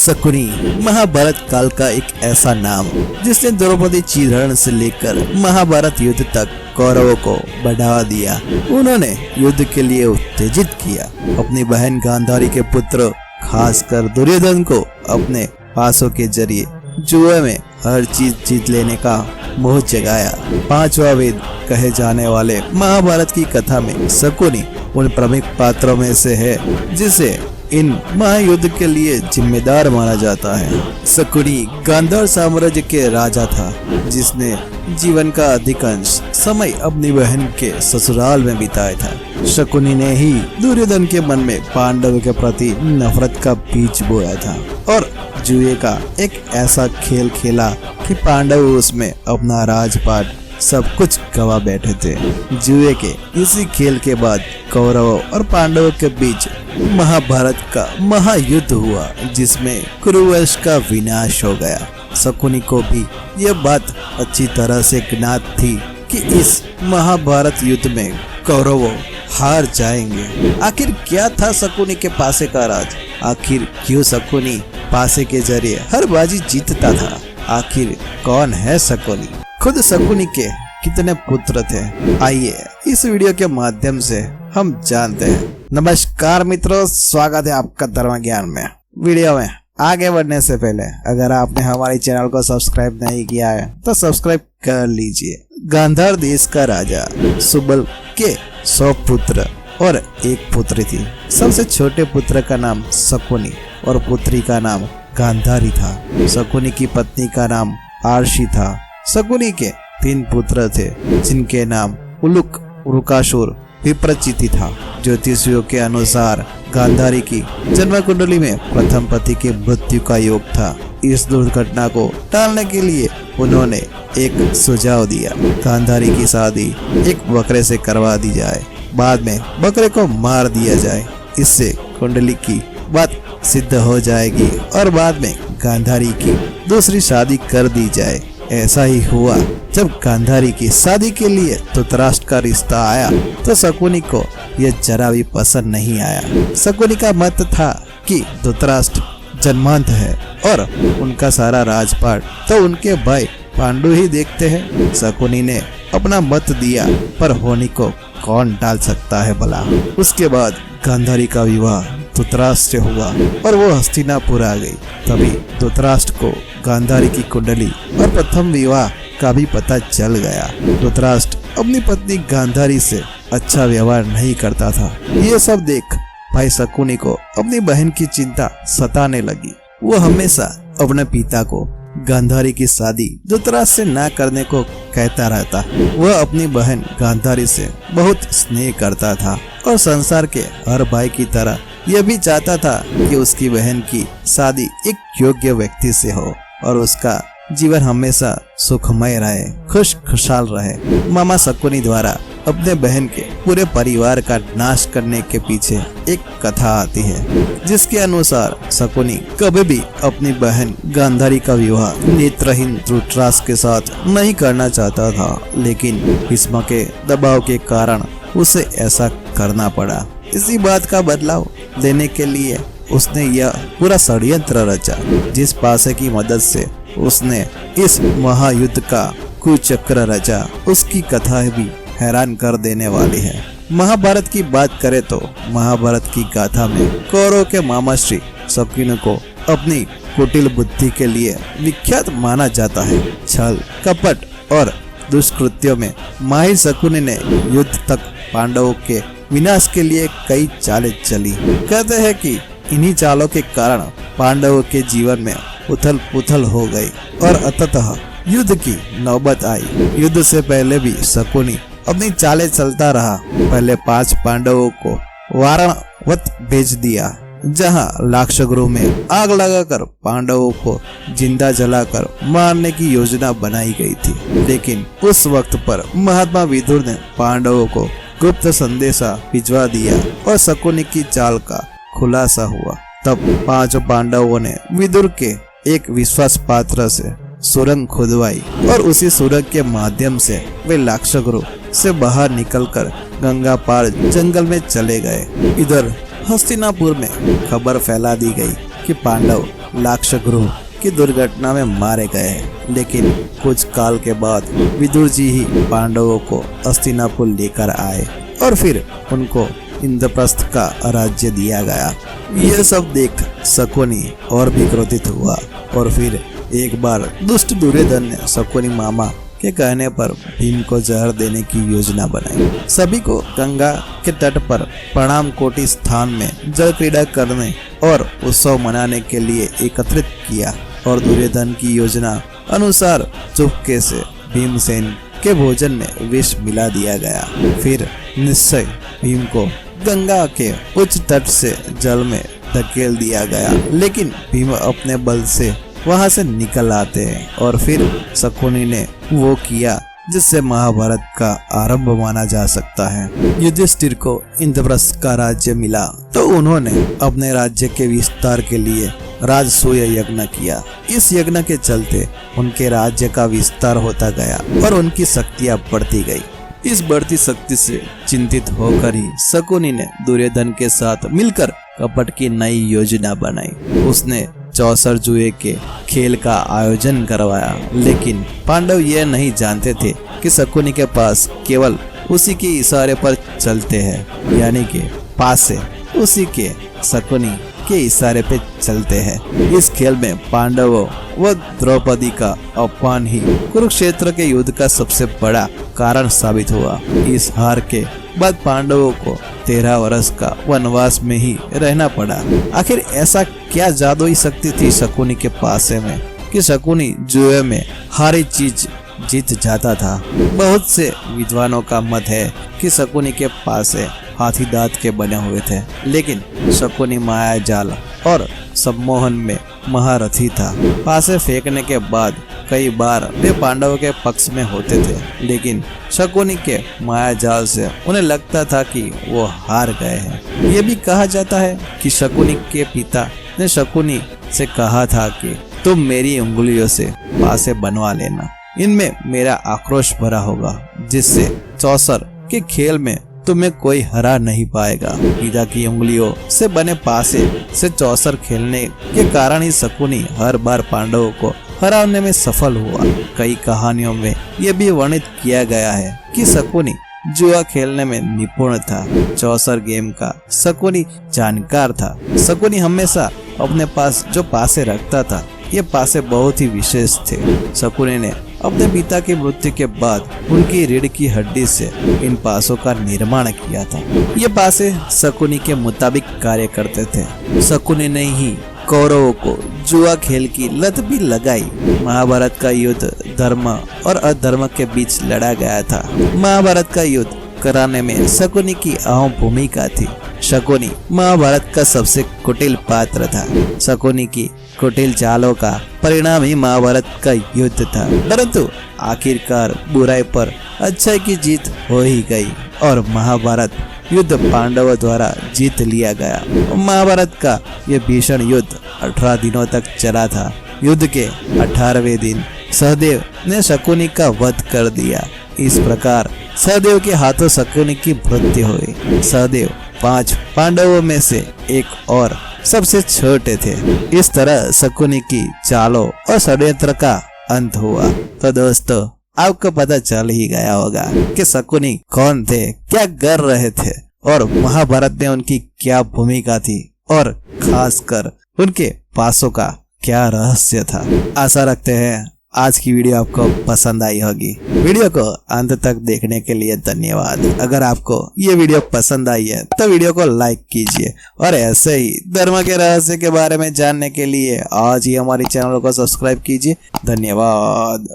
शकुनी महाभारत काल का एक ऐसा नाम जिसने द्रौपदी चीरहरण से लेकर महाभारत युद्ध तक कौरवों को बढ़ावा दिया। उन्होंने युद्ध के लिए उत्तेजित किया। अपनी बहन गांधारी के पुत्र खासकर दुर्योधन को अपने पासों के जरिए जुए में हर चीज जीत लेने का मोह जगाया। पांचवा वेद कहे जाने वाले महाभारत की कथा में शकुनी उन प्रमुख पात्रों में से है जिसे इन महायुद्ध के लिए जिम्मेदार माना जाता है। शकुनी गांधार साम्राज्य के राजा था जिसने जीवन का अधिकांश समय अपनी बहन के ससुराल में बिताया था। शकुनी ने ही दुर्योधन के मन में पांडव के प्रति नफरत का बीज बोया था और जुए का एक ऐसा खेल खेला कि पांडव उसमें अपना राजपाट सब कुछ गवा बैठे थे। जुए के इसी खेल के बाद कौरवों और पांडवों के बीच महाभारत का महायुद्ध हुआ जिसमें कुरुवंश का विनाश हो गया। शकुनी को भी यह बात अच्छी तरह से ज्ञात थी कि इस महाभारत युद्ध में कौरवों हार जाएंगे। आखिर क्या था शकुनी के पासे का राज? आखिर क्यों शकुनी पासे के जरिए हर बाजी जीतता था? आखिर कौन है शकुनी? खुद शकुनी के कितने पुत्र थे? आइए इस वीडियो के माध्यम से हम जानते हैं। नमस्कार मित्रों, स्वागत है आपका धर्म ज्ञान में। वीडियो में आगे बढ़ने से पहले अगर आपने हमारे चैनल को सब्सक्राइब नहीं किया है तो सब्सक्राइब कर लीजिए। गांधार देश का राजा सुबल के 100 पुत्र और एक पुत्री थी। सबसे छोटे पुत्र का नाम शकुनी और पुत्री का नाम गांधारी था। शकुनी की पत्नी का नाम आरशी था। शकुनी के 3 पुत्र थे जिनके नाम उलुक, वृकासुर, विप्रचिति था। ज्योतिषियों के अनुसार गांधारी की जन्म कुंडली में प्रथम पति की मृत्यु का योग था। इस दुर्घटना को टालने के लिए उन्होंने एक सुझाव दिया। गांधारी की शादी एक बकरे से करवा दी जाए, बाद में बकरे को मार दिया जाए। इससे कुंडली की बात सिद्ध हो जाएगी और बाद में गांधारी की दूसरी शादी कर दी जाए। ऐसा ही हुआ। जब गांधारी की शादी के लिए धृतराष्ट्र का रिश्ता आया तो शकुनी को यह जरा भी पसंद नहीं आया। शकुनी का मत था कि धृतराष्ट्र जन्मांत है और उनका सारा राजपाट तो उनके भाई पांडु ही देखते हैं। शकुनी ने अपना मत दिया, पर होनी को कौन टाल सकता है भला। उसके बाद गांधारी का विवाह धृतराष्ट्र से हुआ और वो हस्तिनापुर आ गई। तभी धृतराष्ट्र को गांधारी की कुंडली और प्रथम विवाह का भी पता चल गया। धृतराष्ट्र अपनी पत्नी गांधारी से अच्छा व्यवहार नहीं करता था। ये सब देख भाई शकुनी को अपनी बहन की चिंता सताने लगी। वो हमेशा अपने पिता को गांधारी की शादी धृतराष्ट्र से ना करने को कहता रहता। वह अपनी बहन गांधारी से बहुत स्नेह करता था और संसार के हर भाई की तरह यह भी चाहता था कि उसकी बहन की शादी एक योग्य व्यक्ति से हो और उसका जीवन हमेशा सुखमय रहे, खुशहाल रहे। मामा शकुनी द्वारा अपने बहन के पूरे परिवार का नाश करने के पीछे एक कथा आती है जिसके अनुसार शकुनी कभी भी अपनी बहन गांधारी का विवाह नेत्रहीन धृतराष्ट्र के साथ नहीं करना चाहता था, लेकिन भीष्म के दबाव के कारण उसे ऐसा करना पड़ा। इसी बात का बदलाव देने के लिए उसने यह पूरा षड्यंत्र रचा जिस पासे की मदद से उसने इस महायुद्ध का कुचक्र रचा। उसकी कथा भी हैरान कर देने वाली है। महाभारत की बात करें तो महाभारत की गाथा में कौरवों के मामा श्री शकुनी को अपनी कुटिल बुद्धि के लिए विख्यात माना जाता है। छल, कपट और दुष्कृत्यों में माहिर शकुनी ने युद्ध तक पांडवों के विनाश के लिए कई चालें चली। कहते हैं कि इन्हीं चालों के कारण पांडवों के जीवन में उथल पुथल हो गई और अंततः युद्ध की नौबत आई। युद्ध से पहले भी शकुनी अपनी चालें चलता रहा। पहले 5 पांडवों को वाराणवत भेज दिया जहां लाक्षागृह में आग लगाकर पांडवों को जिंदा जलाकर मारने की योजना बनाई गई थी। लेकिन उस वक्त पर महात्मा विदुर ने पांडवों को गुप्त संदेशा भिजवा दिया और शकुनी की चाल का खुलासा हुआ। तब 5 पांडवों ने विदुर के एक विश्वास पात्र से सुरंग खुदवाई और उसी सुरंग के माध्यम से वे लाक्षागृह से बाहर निकलकर गंगा पार जंगल में चले गए। इधर हस्तिनापुर में खबर फैला दी गई कि पांडव लाक्षागृह की दुर्घटना में मारे गए, लेकिन कुछ काल के बाद विदुर जी ही पांडवों को हस्तिनापुर लेकर आए और फिर उनको इंद्रप्रस्थ का राज्य दिया गया। यह सब देख शकुनी और भी क्रोधित हुआ और फिर एक बार दुष्ट दुर्योधन ने शकुनी मामा के कहने पर भीम को जहर देने की योजना बनाई। सभी को गंगा के तट पर प्रणाम कोटि स्थान में जल क्रीड़ा करने और उत्सव मनाने के लिए एकत्रित किया और दुर्योधन की योजना अनुसार चुपके से भीमसेन के भोजन में विष मिला दिया गया। फिर निश्चय भीम को गंगा के उच्च तट से जल में धकेल दिया गया, लेकिन भीम अपने बल से वहां से निकल आते हैं और फिर शकुनी ने वो किया जिससे महाभारत का आरंभ माना जा सकता है। युधिष्ठिर को इंद्रप्रस्थ का राज्य मिला तो उन्होंने अपने राज्य के विस्तार के लिए राजसूय यज्ञ किया। इस यज्ञ के चलते उनके राज्य का विस्तार होता गया और उनकी शक्तियां बढ़ती गई। इस बढ़ती शक्ति से चिंतित होकर ही शकुनी ने दुर्योधन के साथ मिलकर कपट की नई योजना बनाई। उसने 64 जुए के खेल का आयोजन करवाया, लेकिन पांडव यह नहीं जानते थे कि शकुनी के पास केवल उसी के इशारे पर चलते हैं, यानी कि पासे उसी के शकुनी के इशारे पे चलते हैं। इस खेल में पांडवों व द्रौपदी का अपमान ही कुरुक्षेत्र के युद्ध का सबसे बड़ा कारण साबित हुआ। इस हार के बाद पांडवों को 13 वर्ष का वनवास में ही रहना पड़ा। आखिर ऐसा क्या जादुई शक्ति थी शकुनी के पासे में कि शकुनी जुए में हारी चीज जीत जाता था। बहुत से विद्वानों का मत है कि शकुनी के पासे हाथी दांत के बने हुए थे, लेकिन शकुनी माया जाल और सम्मोहन में महारथी था। पासे फेंकने के बाद कई बार वे पांडवों के पक्ष में होते थे, लेकिन शकुनी के माया जाल से उन्हें लगता था कि वो हार गए हैं। ये भी कहा जाता है कि शकुनी के पिता ने शकुनी से कहा था कि तुम मेरी उंगलियों से पासे बनवा लेना, इनमें मेरा आक्रोश भरा होगा, जिससे 64 के खेल में तुम्हें कोई हरा नहीं पाएगा। पिता की उंगलियों से बने पासे से 64 खेलने के कारण ही शकुनी हर बार पांडवों को हराने में सफल हुआ। कई कहानियों में यह भी वर्णित किया गया है कि शकुनी जुआ खेलने में निपुण था। 64 गेम का शकुनी जानकार था। शकुनी हमेशा अपने पास जो पासे रखता था, ये पासे बहुत ही विशेष थे। शकुनी ने अपने पिता की मृत्यु के बाद उनकी रीढ़ की हड्डी से इन पासों का निर्माण किया था। ये पासे शकुनी के मुताबिक कार्य करते थे। शकुनी ने ही कौरवों को जुआ खेल की लत भी लगाई। महाभारत का युद्ध धर्म और अधर्म के बीच लड़ा गया था। महाभारत का युद्ध कराने में शकुनी की अहम भूमिका थी। शकुनी महाभारत का सबसे कुटिल पात्र था। शकुनी की कुटिल चालों का परिणाम ही महाभारत का युद्ध था, परंतु आखिरकार बुराई पर अच्छाई की जीत हो ही गई और महाभारत युद्ध पांडवों द्वारा जीत लिया गया। महाभारत का यह भीषण युद्ध 18 दिनों तक चला था। युद्ध के 18वें दिन सहदेव ने शकुनी का वध कर दिया। इस प्रकार सहदेव के हाथों शकुनी की मृत्यु हुई। सहदेव 5 पांडवों में से एक और सबसे छोटे थे। इस तरह शकुनी की चालों और षड्यंत्र का अंत हुआ। तो दोस्तों, आपको पता चल ही गया होगा कि शकुनी कौन थे, क्या कर रहे थे और महाभारत में उनकी क्या भूमिका थी और खासकर उनके पासों का क्या रहस्य था। आशा रखते हैं आज की वीडियो आपको पसंद आई होगी। वीडियो को अंत तक देखने के लिए धन्यवाद। अगर आपको ये वीडियो पसंद आई है तो वीडियो को लाइक कीजिए और ऐसे ही धर्म के रहस्य के बारे में जानने के लिए आज ही हमारे चैनल को सब्सक्राइब कीजिए। धन्यवाद।